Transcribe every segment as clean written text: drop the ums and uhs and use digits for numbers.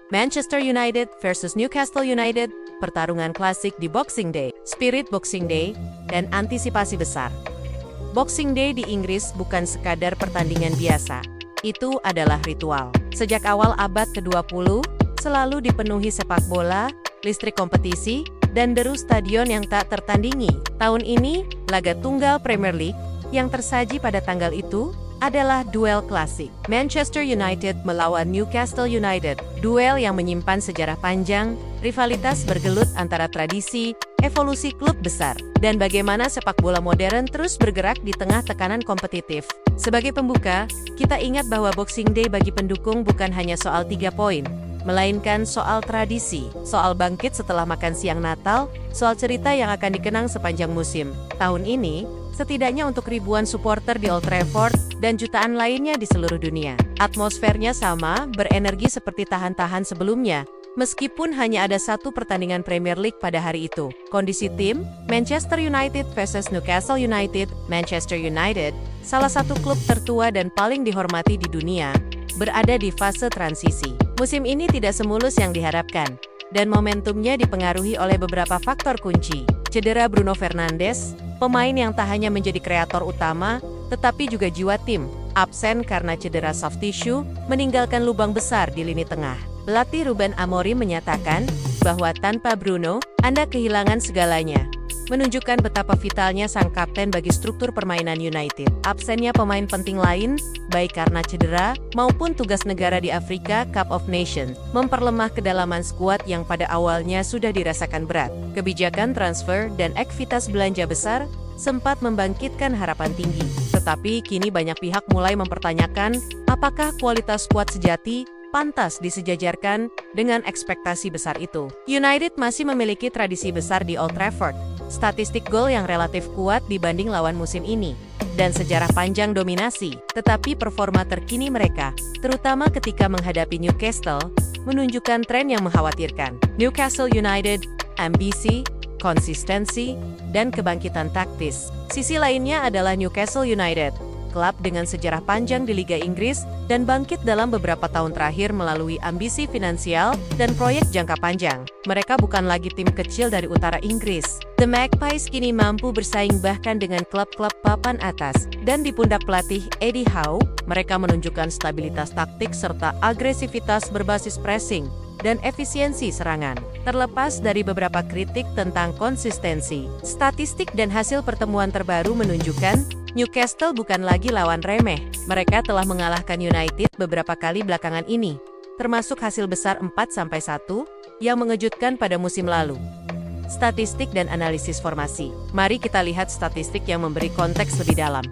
Manchester United versus Newcastle United, pertarungan klasik di Boxing Day, spirit Boxing Day, dan antisipasi besar. Boxing Day di Inggris bukan sekadar pertandingan biasa, itu adalah ritual. Sejak awal abad ke-20, selalu dipenuhi sepak bola, listrik kompetisi, dan deru stadion yang tak tertandingi. Tahun ini, laga tunggal Premier League yang tersaji pada tanggal itu adalah duel klasik. Manchester United melawan Newcastle United. Duel yang menyimpan sejarah panjang, rivalitas bergelut antara tradisi, evolusi klub besar, dan bagaimana sepak bola modern terus bergerak di tengah tekanan kompetitif. Sebagai pembuka, kita ingat bahwa Boxing Day bagi pendukung bukan hanya soal 3 poin, melainkan soal tradisi, soal bangkit setelah makan siang Natal, soal cerita yang akan dikenang sepanjang musim. Tahun ini, setidaknya untuk ribuan supporter di Old Trafford dan jutaan lainnya di seluruh dunia. Atmosfernya sama, berenergi seperti tahan-tahan sebelumnya, meskipun hanya ada satu pertandingan Premier League pada hari itu. Kondisi tim, Manchester United versus Newcastle United. Manchester United, salah satu klub tertua dan paling dihormati di dunia, berada di fase transisi. Musim ini tidak semulus yang diharapkan, dan momentumnya dipengaruhi oleh beberapa faktor kunci. Cedera Bruno Fernandes, pemain yang tak hanya menjadi kreator utama, tetapi juga jiwa tim, absen karena cedera soft tissue, meninggalkan lubang besar di lini tengah. Pelatih Ruben Amorim menyatakan bahwa tanpa Bruno, Anda kehilangan segalanya, menunjukkan betapa vitalnya sang kapten bagi struktur permainan United. Absennya pemain penting lain, baik karena cedera maupun tugas negara di Afrika Cup of Nations, memperlemah kedalaman skuad yang pada awalnya sudah dirasakan berat. Kebijakan transfer dan aktivitas belanja besar sempat membangkitkan harapan tinggi. Tetapi kini banyak pihak mulai mempertanyakan apakah kualitas skuad sejati pantas disejajarkan dengan ekspektasi besar itu. United masih memiliki tradisi besar di Old Trafford, statistik gol yang relatif kuat dibanding lawan musim ini, dan sejarah panjang dominasi. Tetapi performa terkini mereka, terutama ketika menghadapi Newcastle, menunjukkan tren yang mengkhawatirkan. Newcastle United, ambisi, konsistensi, dan kebangkitan taktis. Sisi lainnya adalah Newcastle United, klub dengan sejarah panjang di Liga Inggris dan bangkit dalam beberapa tahun terakhir melalui ambisi finansial dan proyek jangka panjang. Mereka bukan lagi tim kecil dari utara Inggris. The Magpies kini mampu bersaing bahkan dengan klub-klub papan atas. Dan di pundak pelatih Eddie Howe, mereka menunjukkan stabilitas taktik serta agresivitas berbasis pressing dan efisiensi serangan. Terlepas dari beberapa kritik tentang konsistensi, statistik dan hasil pertemuan terbaru menunjukkan Newcastle bukan lagi lawan remeh. Mereka telah mengalahkan United beberapa kali belakangan ini, termasuk hasil besar 4-1 yang mengejutkan pada musim lalu. Statistik dan analisis formasi. Mari kita lihat statistik yang memberi konteks lebih dalam.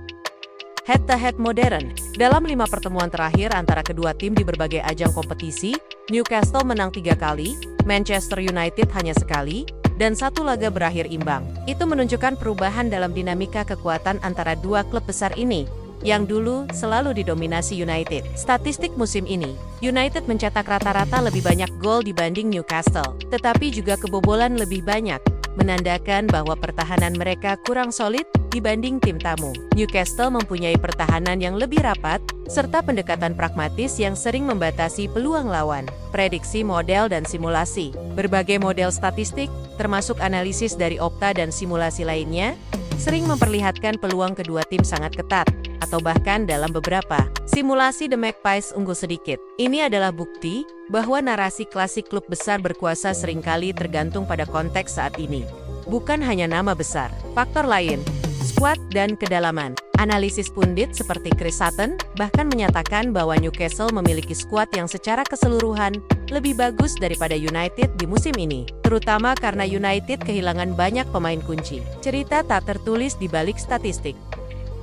Head-to-head modern. Dalam 5 pertemuan terakhir antara kedua tim di berbagai ajang kompetisi, Newcastle menang 3 kali, Manchester United hanya sekali, dan 1 laga berakhir imbang. Itu menunjukkan perubahan dalam dinamika kekuatan antara dua klub besar ini, yang dulu selalu didominasi United. Statistik musim ini, United mencetak rata-rata lebih banyak gol dibanding Newcastle, tetapi juga kebobolan lebih banyak, menandakan bahwa pertahanan mereka kurang solid dibanding tim tamu. Newcastle mempunyai pertahanan yang lebih rapat, serta pendekatan pragmatis yang sering membatasi peluang lawan. Prediksi model dan simulasi. Berbagai model statistik, termasuk analisis dari Opta dan simulasi lainnya, sering memperlihatkan peluang kedua tim sangat ketat, atau bahkan dalam beberapa simulasi The Magpies unggul sedikit. Ini adalah bukti bahwa narasi klasik klub besar berkuasa seringkali tergantung pada konteks saat ini. Bukan hanya nama besar, faktor lain, skuad dan kedalaman. Analisis pundit seperti Chris Sutton bahkan menyatakan bahwa Newcastle memiliki skuad yang secara keseluruhan lebih bagus daripada United di musim ini, terutama karena United kehilangan banyak pemain kunci. Cerita tak tertulis di balik statistik.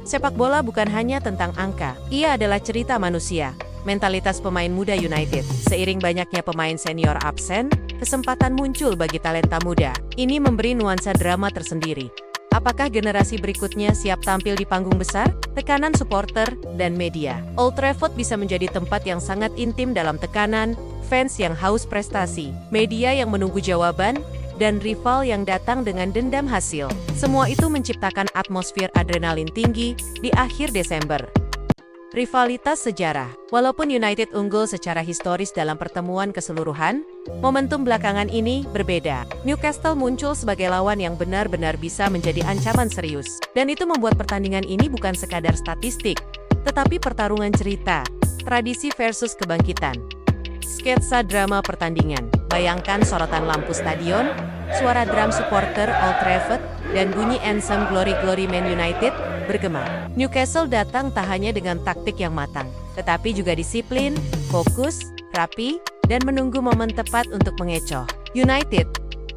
Sepak bola bukan hanya tentang angka, ia adalah cerita manusia. Mentalitas pemain muda United. Seiring banyaknya pemain senior absen, kesempatan muncul bagi talenta muda. Ini memberi nuansa drama tersendiri. Apakah generasi berikutnya siap tampil di panggung besar? Tekanan supporter dan media. Old Trafford bisa menjadi tempat yang sangat intim dalam tekanan, fans yang haus prestasi, media yang menunggu jawaban, dan rival yang datang dengan dendam hasil. Semua itu menciptakan atmosfer adrenalin tinggi di akhir Desember. Rivalitas sejarah. Walaupun United unggul secara historis dalam pertemuan keseluruhan, momentum belakangan ini berbeda. Newcastle muncul sebagai lawan yang benar-benar bisa menjadi ancaman serius. Dan itu membuat pertandingan ini bukan sekadar statistik, tetapi pertarungan cerita, tradisi versus kebangkitan. Sketsa drama pertandingan. Bayangkan sorotan lampu stadion, suara drum supporter Old Trafford, dan bunyi anthem Glory Glory Man United bergema. Newcastle datang tak hanya dengan taktik yang matang, tetapi juga disiplin, fokus, rapi, dan menunggu momen tepat untuk mengecoh. United,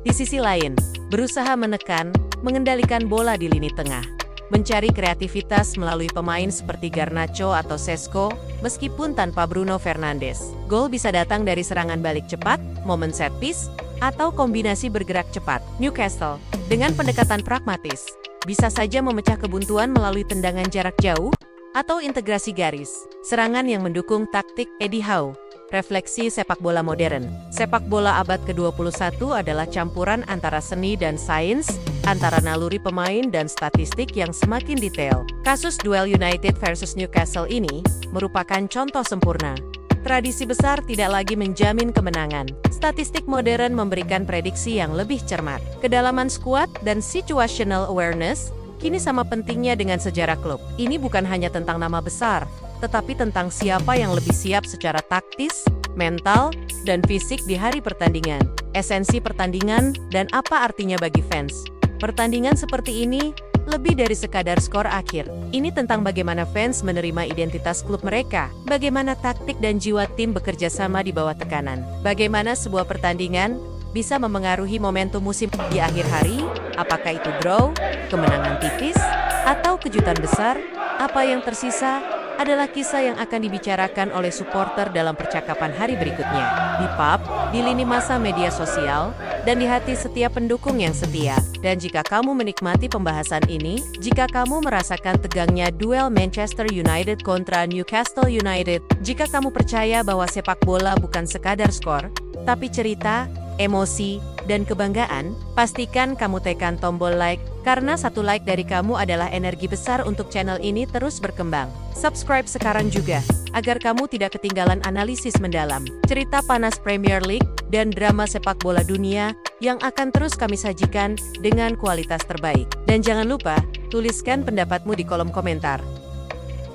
di sisi lain, berusaha menekan, mengendalikan bola di lini tengah, mencari kreativitas melalui pemain seperti Garnacho atau Sesko, meskipun tanpa Bruno Fernandes. Gol bisa datang dari serangan balik cepat, momen set piece, atau kombinasi bergerak cepat. Newcastle, dengan pendekatan pragmatis, bisa saja memecah kebuntuan melalui tendangan jarak jauh, atau integrasi garis. Serangan yang mendukung taktik Eddie Howe. Refleksi sepak bola modern. Sepak bola abad ke-21 adalah campuran antara seni dan sains, antara naluri pemain dan statistik yang semakin detail. Kasus duel United versus Newcastle ini merupakan contoh sempurna. Tradisi besar tidak lagi menjamin kemenangan. Statistik modern memberikan prediksi yang lebih cermat. Kedalaman skuad dan situational awareness kini sama pentingnya dengan sejarah klub. Ini bukan hanya tentang nama besar, tetapi tentang siapa yang lebih siap secara taktis, mental, dan fisik di hari pertandingan. Esensi pertandingan dan apa artinya bagi fans. Pertandingan seperti ini lebih dari sekadar skor akhir. Ini tentang bagaimana fans menerima identitas klub mereka, bagaimana taktik dan jiwa tim bekerja sama di bawah tekanan, bagaimana sebuah pertandingan bisa memengaruhi momentum musim di akhir hari, apakah itu draw, kemenangan tipis, atau kejutan besar. Apa yang tersisa adalah kisah yang akan dibicarakan oleh supporter dalam percakapan hari berikutnya, di pub, di lini masa media sosial, dan di hati setiap pendukung yang setia. Dan jika kamu menikmati pembahasan ini, jika kamu merasakan tegangnya duel Manchester United kontra Newcastle United, jika kamu percaya bahwa sepak bola bukan sekadar skor, tapi cerita, emosi, dan kebanggaan, pastikan kamu tekan tombol like, karena satu like dari kamu adalah energi besar untuk channel ini terus berkembang. Subscribe sekarang juga, agar kamu tidak ketinggalan analisis mendalam, cerita panas Premier League, dan drama sepak bola dunia, yang akan terus kami sajikan dengan kualitas terbaik. Dan jangan lupa, tuliskan pendapatmu di kolom komentar.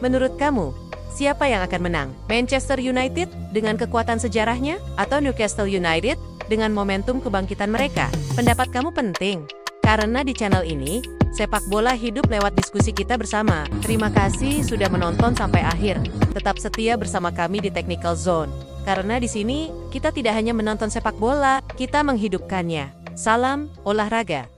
Menurut kamu, siapa yang akan menang? Manchester United dengan kekuatan sejarahnya, atau Newcastle United dengan momentum kebangkitan mereka? Pendapat kamu penting, karena di channel ini, sepak bola hidup lewat diskusi kita bersama. Terima kasih sudah menonton sampai akhir. Tetap setia bersama kami di Technical Zone, karena di sini kita tidak hanya menonton sepak bola, kita menghidupkannya. Salam olahraga.